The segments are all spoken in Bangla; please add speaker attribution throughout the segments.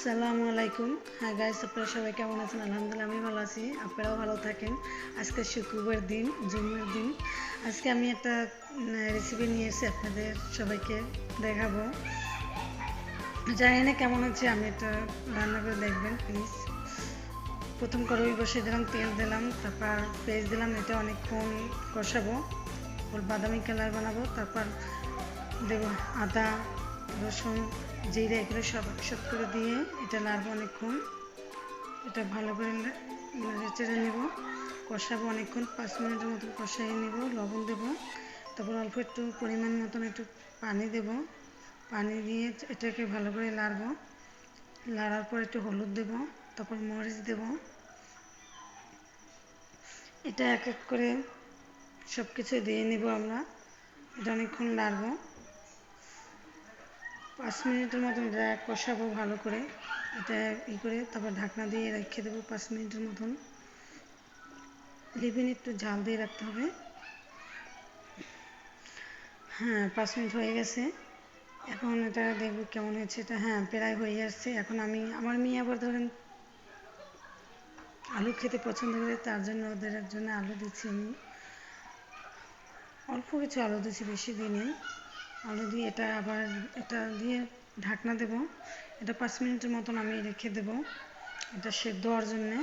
Speaker 1: আসসালামু আলাইকুম। হাই গাইস, আপনারা সবাই কেমন আছেন? আলহামদুলিল্লাহ আমি ভালো আছি, আপনারাও ভালো থাকেন। আজকে শুক্রবার দিন, জুম্মার দিন। আজকে আমি একটা রেসিপি নিয়ে এসেছি আপনাদের সবাইকে দেখাবো। জানি না কেমন হচ্ছে, আমি এটা রান্না করে দেখবেন প্লিজ। প্রথম কড়াই বসিয়ে দিলাম, তেল দিলাম, তারপর পেঁয়াজ দিলাম। এটা অনেকক্ষণ কষাবো, বাদামি কালার বানাবো। তারপর দেবো আদা, রসুন, জিরে, এগুলো সব একসাথ করে দিয়ে এটা নাড়বো অনেকক্ষণ। এটা ভালো করে নেড়ে নেব, কষাবো অনেকক্ষণ, 5 মিনিটের মতন কষাই নেব। লবণ দেব, তারপর অল্প একটু পরিমাণ মতন একটু পানি দেব। পানি দিয়ে এটাকে ভালো করে নাড়বো। নাড়ার পর একটু হলুদ দেব, তারপর মরিচ দেব। এটা এক এক করে সব কিছু দিয়ে নেব আমরা। এটা অনেকক্ষণ নাড়বো, 5 মিনিটের মতন এটা কষাবো ভালো করে। এটা করে তারপর ঢাকনা দিয়ে রেখে দেবো 5 মিনিটের মতন। লিভিন একটু ঝাল দিয়ে রাখতে হবে। হ্যাঁ, 5 মিনিট হয়ে গেছে। এখন এটা দেখবো কেমন হয়েছে। এটা হ্যাঁ প্রায় হয়ে আসছে। এখন আমার মেয়ে আবার ধরেন আলু খেতে পছন্দ করে, তার জন্য ওদের জন্য আলু দিচ্ছি আমি। অল্প কিছু আলু দিচ্ছি, বেশি দিই। আলু দিয়ে এটা দিয়ে ঢাকনা দেব। এটা 5 মিনিটের মতন আমি রেখে দেব, এটা সেদ্ধ হওয়ার জন্যে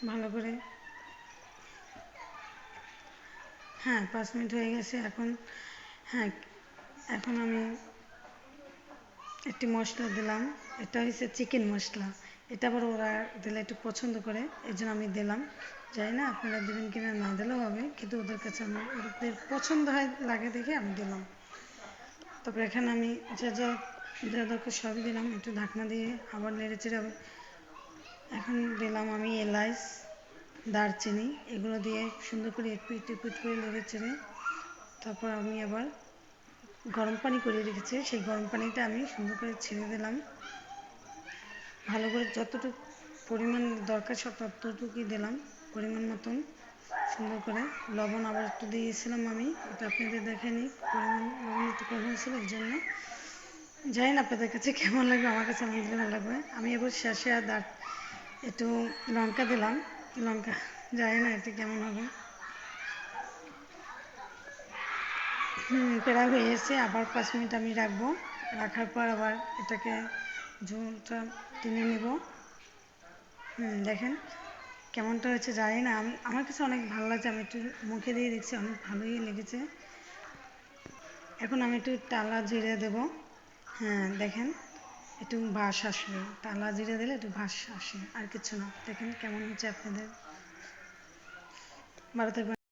Speaker 1: ভালো করে। হ্যাঁ, 5 মিনিট হয়ে গেছে। হ্যাঁ এখন আমি একটি মশলা দিলাম। এটা হচ্ছে চিকেন মশলা। এটা আবার ওরা দিলে একটু পছন্দ করে, এই জন্য আমি দিলাম। জানি না আপনারা দেবেন কিনা, না দিলেও হবে, কিন্তু ওদের কাছে ওদের পছন্দ লাগে দেখে আমি দিলাম। তারপর এখানে আমি যা যা দরকার সবই দিলাম। একটু ঢাকনা দিয়ে আবার নেড়ে চেড়ে এখন দিলাম আমি এলাচ, দারচিনি, এগুলো দিয়ে সুন্দর করে এপিট এপিট করে নেড়ে চেড়ে তারপর আমি আবার গরম পানি করে রেখেছি, সেই গরম পানিটা আমি সুন্দর করে ছেড়ে দিলাম। ভালো করে যতটুকু পরিমাণ দরকার সব ততটুকুই দিলাম, পরিমাণ মতন সুন্দর করে। লবণ আবার একটু দিয়েছিলাম আমি, এটা আপনাদের দেখেনি, পরিমাণ লবণ একটু কম হয়েছিল, এই জন্য। জানি না আপনাদের কাছে কেমন লাগবে, আমার কাছে আলহামদুলিল্লাহ ভালো লাগবে। আমি এবার শেষে একটু লঙ্কা দিলাম। লঙ্কা জানি না এটা কেমন হবে। প্রায় হয়ে এসে আবার 5 মিনিট আমি রাখবো। রাখার পর আবার এটাকে ঝোলটা টেনে নেব। দেখেন কেমনটা হয়েছে জানি না, আমার কাছে অনেক ভালো লাগছে। আমি একটু মুখে দিয়ে দেখছি, অনেক ভালোই লেগেছে। এখন আমি একটু টালা জিরে দেব। হ্যাঁ দেখেন, একটু ভাস আসবে, টালা জিরে দিলে একটু ভাস আসে, আর কিছু না। দেখেন কেমন হচ্ছে আপনাদের। ভালো থাকবেন।